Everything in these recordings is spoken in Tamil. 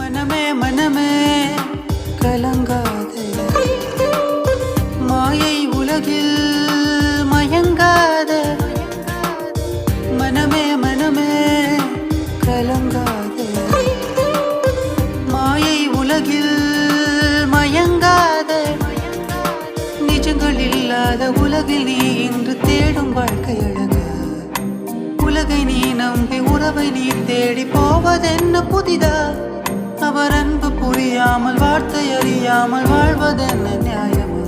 மனமே மனமே கலங்காதே, மாயை உலகில் மயங்காதே. மனமே மனமே கலங்காதே, மாயை உலகில் மயங்காதே. நிஜங்கள் இல்லாத உலகில் நீ இன்று தேடும் வாழ்க்கை அழகு. உலகை நீ நம்பி உறவை நீ தேடி போவதென்ன புதிதா? அவர் அன்பு புரியாமல் வார்த்தை அறியாமல் வாழ்வதென்ன நியாயமா?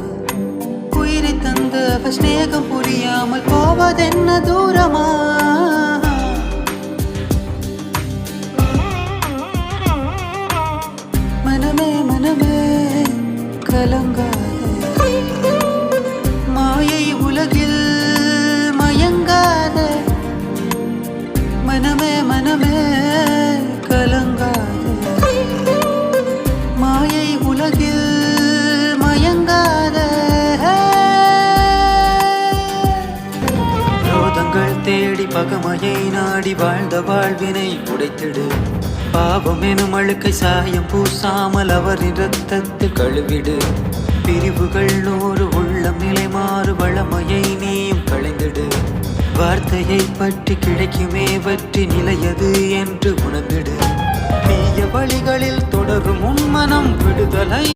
உயிரை தந்து அவர் ஸ்நேகம் புரியாமல் போவதென்ன தூரமா? மனமே மனமே கலங்காதே, மாயை உலகில் மயங்காதே. மனமே மனமே கலங்காதே, மாயை உலகில் மயங்காதே. ரோதங்கள் தேடி பகமையை நாடி வாழ்ந்த வாழ்வினை உடைத்திடு. பாவம் எனும் அழுக்கை சாயம் பூசாமல் அவரின் இரத்தத்தில் கழுவிடு. பிரிவுகள் 100 உள்ளம் நிலை மாறு வளமையை நீயும் களைந்திடு. வார்த்தையை பற்றி கிடைக்குமே வற்றி நிலையது என்று உணர்ந்திடு. தீய வழிகளில் தொடரும் உன் மனம் விடுதலை